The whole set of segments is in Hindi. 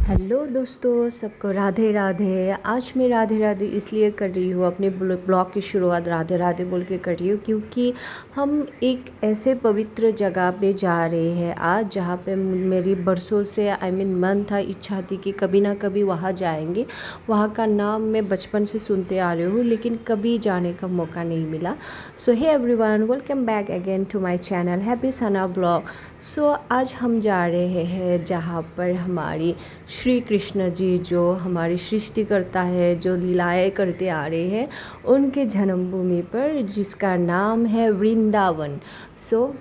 हेलो दोस्तों, सबको राधे राधे। आज मैं राधे राधे इसलिए कर रही हूँ, अपने ब्लॉग की शुरुआत राधे राधे बोल के कर रही हूँ क्योंकि हम एक ऐसे पवित्र जगह पे जा रहे हैं आज, जहाँ पे मेरी बरसों से मन था, इच्छा थी कि कभी ना कभी वहाँ जाएंगे। वहाँ का नाम मैं बचपन से सुनते आ रही हूँ लेकिन कभी जाने का मौका नहीं मिला। So hey everyone, welcome back again to my channel happy Sana blog. So आज हम जा रहे हैं जहाँ पर हमारी श्री कृष्ण जी, जो हमारी सृष्टि करता है, जो लीलाएं करते आ रहे हैं, उनके जन्मभूमि पर, जिसका नाम है वृंदावन। सो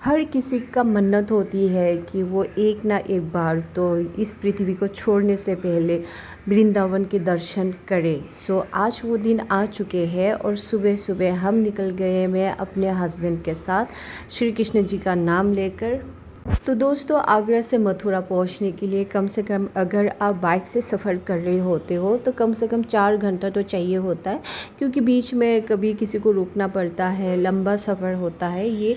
हर किसी का मन्नत होती है कि वो एक ना एक बार तो इस पृथ्वी को छोड़ने से पहले वृंदावन के दर्शन करे। सो आज वो दिन आ चुके हैं और सुबह सुबह हम निकल गए, मैं अपने हस्बैंड के साथ श्री कृष्ण जी का नाम लेकर। तो दोस्तों, आगरा से मथुरा पहुंचने के लिए कम से कम, अगर आप बाइक से सफ़र कर रहे होते हो तो कम से कम 4 घंटा तो चाहिए होता है, क्योंकि बीच में कभी किसी को रुकना पड़ता है, लंबा सफ़र होता है ये।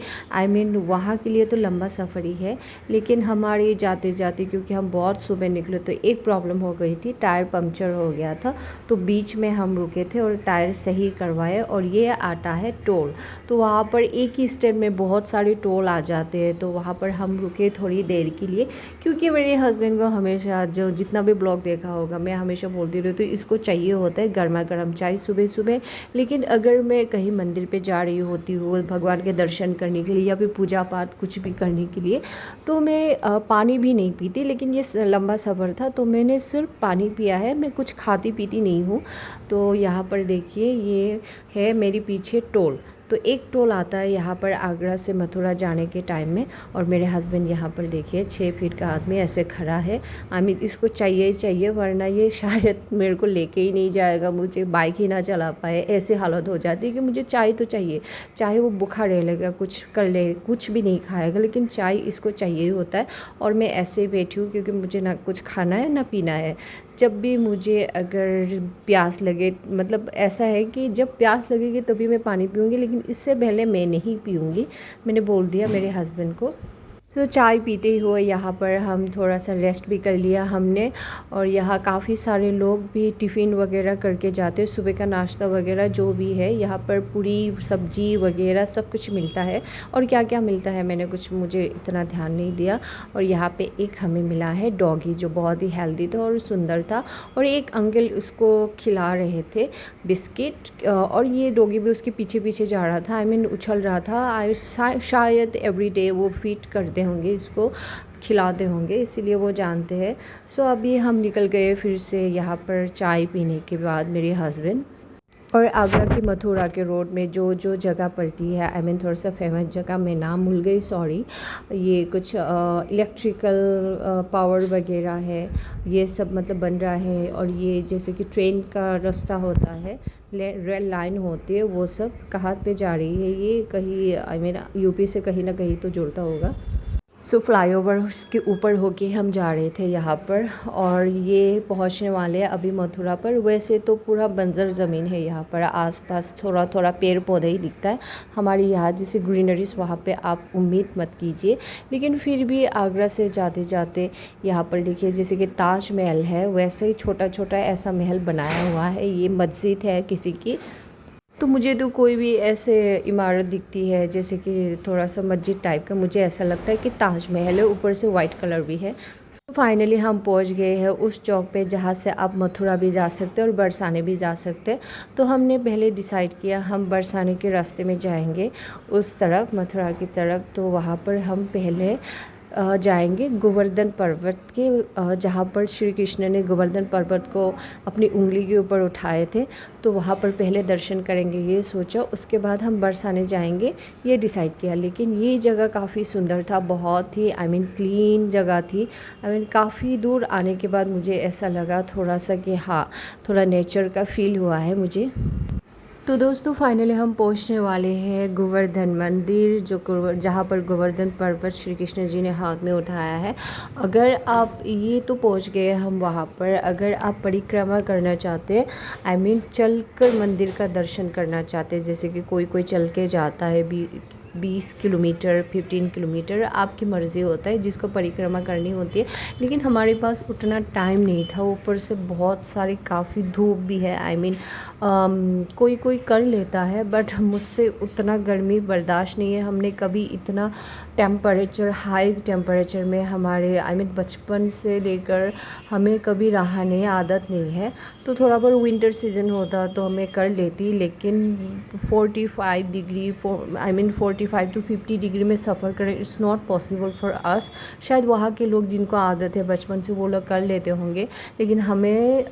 वहाँ के लिए तो लंबा सफ़र ही है, लेकिन हमारे जाते जाते, क्योंकि हम बहुत सुबह निकले, तो एक प्रॉब्लम हो गई थी, टायर पंक्चर हो गया था। तो बीच में हम रुके थे और टायर सही करवाए। और ये आता है टोल, तो वहाँ पर एक ही स्टेप में बहुत सारे टोल आ जाते हैं, तो वहाँ पर हम रुके थोड़ी देर के लिए। क्योंकि मेरे हस्बैंड को हमेशा, जो जितना भी ब्लॉग देखा होगा, मैं हमेशा बोलती रहती हूँ, इसको चाहिए होता है गर्मा गर्म चाय सुबह सुबह। लेकिन अगर मैं कहीं मंदिर पे जा रही होती हूँ भगवान के दर्शन करने के लिए या फिर पूजा पाठ कुछ भी करने के लिए, तो मैं पानी भी नहीं पीती। लेकिन ये लंबा सफ़र था तो मैंने सिर्फ पानी पिया है, मैं कुछ खाती पीती नहीं हूँ। तो यहाँ पर देखिए, ये है मेरे पीछे टोल। तो एक टोल आता है यहाँ पर आगरा से मथुरा जाने के टाइम में। और मेरे हस्बैंड यहाँ पर देखिए 6 फीट का आदमी ऐसे खड़ा है। इसको चाहिए ही चाहिए, वरना ये शायद मेरे को लेके ही नहीं जाएगा, मुझे बाइक ही ना चला पाए। ऐसी हालत हो जाती है कि मुझे चाय तो चाहिए, चाहे वो बुखार रह लेगा, कुछ कर ले, कुछ भी नहीं खाएगा, लेकिन चाय इसको चाहिए ही होता है। और मैं ऐसे ही बैठी हूँ क्योंकि मुझे ना कुछ खाना है ना पीना है। जब भी मुझे अगर प्यास लगे, मतलब ऐसा है कि जब प्यास लगेगी तभी मैं पानी पीऊँगी, लेकिन इससे पहले मैं नहीं पीऊँगी। मैंने बोल दिया मेरे हस्बैंड को। तो चाय पीते हुए यहाँ पर हम थोड़ा सा रेस्ट भी कर लिया हमने। और यहाँ काफ़ी सारे लोग भी टिफ़िन वगैरह करके जाते हैं, सुबह का नाश्ता वगैरह जो भी है यहाँ पर, पूरी सब्जी वगैरह सब कुछ मिलता है। और क्या क्या मिलता है मुझे इतना ध्यान नहीं दिया। और यहाँ पे एक हमें मिला है डॉगी, जो बहुत ही हेल्दी था और सुंदर था। और एक अंकल उसको खिला रहे थे बिस्किट, और ये डॉगी भी उसके पीछे पीछे जा रहा था, उछल रहा था। शायद एवरीडे वो फीड करते होंगे, इसको खिलाते होंगे, इसीलिए वो जानते हैं। सो अभी हम निकल गए फिर से यहाँ पर चाय पीने के बाद, मेरे हस्बैंड। और आगरा की मथुरा के रोड में जो जो जगह पड़ती है, थोड़ा सा फेमस जगह, मैं नाम भूल गई, सॉरी। ये कुछ इलेक्ट्रिकल पावर वगैरह है, ये सब मतलब बन रहा है। और ये जैसे कि ट्रेन का रास्ता होता है, रेल लाइन होती है, वो सब कहाँ पे जा रही है, ये कहीं यूपी से कहीं ना कहीं तो जुड़ता होगा। सो फ्लाईओवर के ऊपर होके हम जा रहे थे यहाँ पर। और ये पहुँचने वाले हैं अभी मथुरा पर। वैसे तो पूरा बंजर ज़मीन है यहाँ पर, आसपास थोड़ा थोड़ा पेड़ पौधे ही दिखता है। हमारे यहाँ जैसे ग्रीनरीज वहाँ पे आप उम्मीद मत कीजिए, लेकिन फिर भी आगरा से जाते जाते यहाँ पर देखिए, जैसे कि ताजमहल है वैसे ही छोटा छोटा ऐसा महल बनाया हुआ है। ये मस्जिद है किसी की। तो मुझे तो कोई भी ऐसे इमारत दिखती है जैसे कि थोड़ा सा मस्जिद टाइप का, मुझे ऐसा लगता है कि ताजमहल है, ऊपर से वाइट कलर भी है। तो फाइनली हम पहुंच गए हैं उस चौक पे जहाँ से आप मथुरा भी जा सकते हैं और बरसाने भी जा सकते हैं। तो हमने पहले डिसाइड किया हम बरसाने के रास्ते में जाएंगे, उस तरफ मथुरा की तरफ। तो वहाँ पर हम पहले जाएंगे गोवर्धन पर्वत के, जहाँ पर श्री कृष्ण ने गोवर्धन पर्वत को अपनी उंगली के ऊपर उठाए थे। तो वहाँ पर पहले दर्शन करेंगे ये सोचा, उसके बाद हम बरसाने जाएंगे ये डिसाइड किया। लेकिन ये जगह काफ़ी सुंदर था, बहुत ही क्लीन जगह थी। काफ़ी दूर आने के बाद मुझे ऐसा लगा थोड़ा सा कि हाँ, थोड़ा नेचर का फील हुआ है मुझे। तो दोस्तों, फाइनली हम पहुंचने वाले हैं गोवर्धन मंदिर, जहाँ पर गोवर्धन पर्वत श्री कृष्ण जी ने हाथ में उठाया है। अगर आप ये तो पहुंच गए हम वहाँ पर, अगर आप परिक्रमा करना चाहते हैं, चल कर मंदिर का दर्शन करना चाहते हैं, जैसे कि कोई कोई चल के जाता है भी 20 किलोमीटर 15 किलोमीटर आपकी मर्ज़ी होता है जिसको परिक्रमा करनी होती है, लेकिन हमारे पास उतना टाइम नहीं था। ऊपर से बहुत सारी काफ़ी धूप भी है। आई मीन कोई कोई कर लेता है बट मुझसे उतना गर्मी बर्दाश्त नहीं है। हमने कभी इतना टेम्परेचर हाई टेम्परेचर में हमारे बचपन से लेकर हमें कभी रहा नहीं, आदत नहीं है। तो थोड़ा बहुत विंटर सीज़न होता तो हमें कर लेती, लेकिन 45 डिग्री 45 to 50 डिग्री में सफ़र करें it's not possible for us. शायद वहाँ के लोग जिनको आदत है बचपन से वो लोग कर लेते होंगे, लेकिन हमें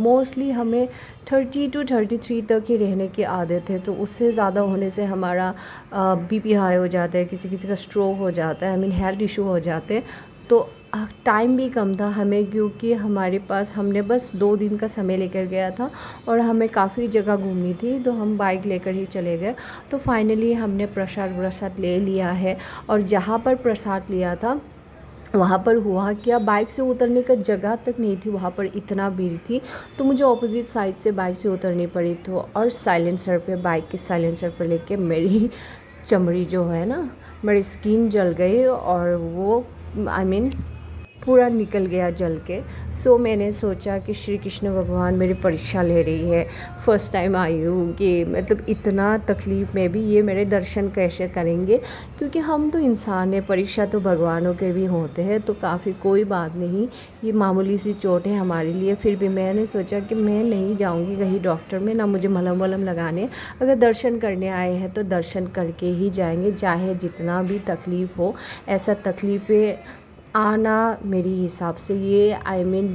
मोस्टली हमें 30 to 33 तक ही रहने की आदत है। तो उससे ज़्यादा होने से हमारा बीपी हाई हो जाता है, किसी किसी का स्ट्रोक हो जाता है, हेल्थ इशू हो जाते हैं। तो टाइम भी कम था हमें, क्योंकि हमारे पास हमने बस 2 दिन का समय लेकर गया था और हमें काफ़ी जगह घूमनी थी, तो हम बाइक लेकर ही चले गए। तो फाइनली हमने प्रसाद ले लिया है, और जहाँ पर प्रसाद लिया था वहाँ पर हुआ क्या, बाइक से उतरने का जगह तक नहीं थी, वहाँ पर इतना भीड़ थी। तो मुझे ऑपोजिट साइड से बाइक से उतरनी पड़ी। तो और साइलेंसर पे, बाइक के साइलेंसर पर लेके मेरी चमड़ी जो है ना, मेरी स्किन जल गई और वो पूरा निकल गया जल के। सो मैंने सोचा कि श्री कृष्ण भगवान मेरी परीक्षा ले रही है। फ़र्स्ट टाइम आई हूँ कि मतलब इतना तकलीफ़ में भी ये मेरे दर्शन कैसे करेंगे, क्योंकि हम तो इंसान हैं, परीक्षा तो भगवानों के भी होते हैं। तो काफ़ी कोई बात नहीं, ये मामूली सी चोट है हमारे लिए। फिर भी मैंने सोचा कि मैं नहीं जाऊँगी कहीं डॉक्टर में, ना मुझे मलहम वलम लगाने। अगर दर्शन करने आए हैं तो दर्शन करके ही जाएंगे, चाहे जितना भी तकलीफ़ हो। ऐसा तकलीफ़ें आना मेरी हिसाब से ये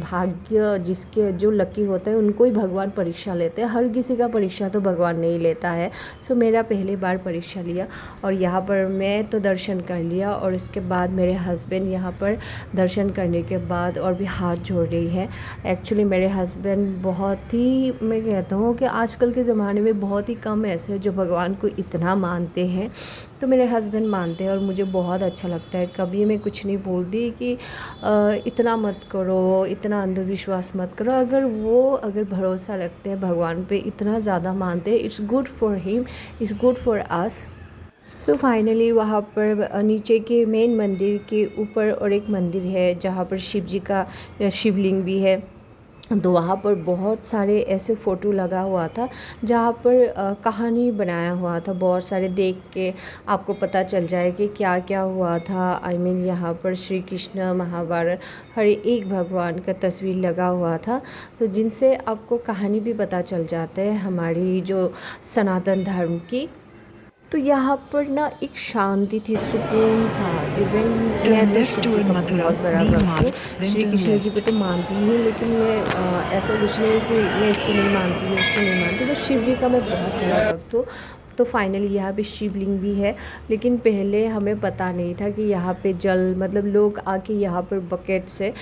भाग्य जिसके जो लकी होता है उनको ही भगवान परीक्षा लेते हैं, हर किसी का परीक्षा तो भगवान नहीं लेता है। सो मेरा पहली बार परीक्षा लिया और यहाँ पर मैं तो दर्शन कर लिया, और इसके बाद मेरे हस्बैंड यहाँ पर दर्शन करने के बाद और भी हाथ जोड़ रही है। एक्चुअली मेरे हस्बैंड बहुत ही, मैं कहता हूँ कि आजकल के ज़माने में बहुत ही कम ऐसे हैं जो भगवान को इतना मानते हैं। तो मेरे हस्बैंड मानते हैं और मुझे बहुत अच्छा लगता है। कभी मैं कुछ नहीं बोलती कि इतना मत करो, इतना अंधविश्वास मत करो। अगर भरोसा रखते हैं भगवान पे, इतना ज़्यादा मानते हैं, it's good for him, it's good for us. So finally वहाँ पर नीचे के मेन मंदिर के ऊपर और एक मंदिर है जहाँ पर शिव जी का शिवलिंग भी है। तो वहाँ पर बहुत सारे ऐसे फ़ोटो लगा हुआ था जहाँ पर कहानी बनाया हुआ था। बहुत सारे देख के आपको पता चल जाए कि क्या क्या हुआ था। यहाँ पर श्री कृष्ण महाभारत हर एक भगवान का तस्वीर लगा हुआ था, तो जिनसे आपको कहानी भी पता चल जाता है हमारी जो सनातन धर्म की। तो यहाँ पर ना एक शांति थी, सुकून था। इवन मैं तो शिव जी का बहुत बड़ा भक्त हूँ, श्री कृष्ण जी को तो मानती हूँ, लेकिन मैं ऐसा कुछ नहीं कि मैं इसको नहीं मानती हूँ, इसको नहीं मानती, बस शिव जी का मैं बहुत बड़ा भक्त हूँ। तो फाइनली यहाँ पे शिवलिंग भी है, लेकिन पहले हमें पता नहीं था कि यहाँ पे जल लोग आके यहाँ पर बकेट से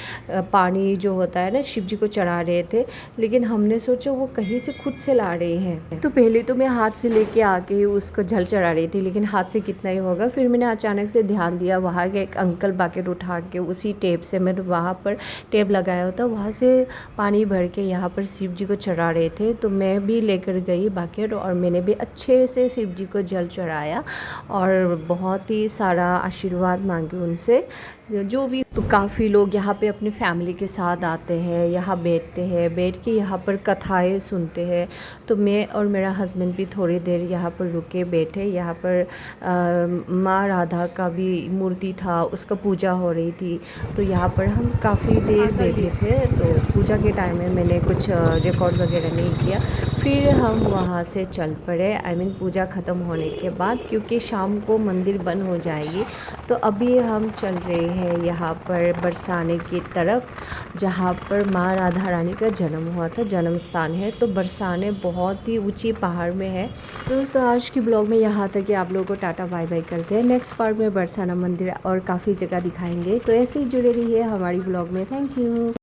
पानी जो होता है ना शिव जी को चढ़ा रहे थे, लेकिन हमने सोचा वो कहीं से खुद से ला रहे हैं। तो पहले तो मैं हाथ से लेके आके उसको जल चढ़ा रही थी, लेकिन हाथ से कितना ही होगा। फिर मैंने अचानक से ध्यान दिया, वहाँ के एक अंकल बकेट उठा के उसी टेप से, मैंने वहाँ पर टेप लगाया होता, वहाँ से पानी भर के यहाँ पर शिव जी को चढ़ा रहे थे। तो मैं भी लेकर गई बकेट और मैंने भी अच्छे से शिव जी को जल चढ़ाया और बहुत ही सारा आशीर्वाद मांगे उनसे जो भी। तो काफ़ी लोग यहाँ पे अपने फैमिली के साथ आते हैं, यहाँ बैठते हैं, बैठ के यहाँ पर कथाएं सुनते हैं। तो मैं और मेरा हस्बैंड भी थोड़ी देर यहाँ पर रुके बैठे। यहाँ पर माँ राधा का भी मूर्ति था, उसका पूजा हो रही थी, तो यहाँ पर हम काफ़ी देर बैठे थे। तो पूजा के टाइम में मैंने कुछ रिकॉर्ड वगैरह नहीं किया। फिर हम वहाँ से चल पड़े, पूजा ख़त्म होने के बाद, क्योंकि शाम को मंदिर बंद हो जाएगी। तो अभी हम चल रहे हैं यहाँ पर बरसाने की तरफ, जहाँ पर माँ राधा रानी का जन्म हुआ था, जन्म स्थान है। तो बरसाने बहुत ही ऊंची पहाड़ में है। दोस्तों आज की ब्लॉग में यहाँ तक कि आप लोगों को टाटा बाय बाय करते हैं। नेक्स्ट पार्ट में बरसाना मंदिर और काफ़ी जगह दिखाएंगे, तो ऐसे ही जुड़े रहिए हमारी ब्लॉग में। Thank you.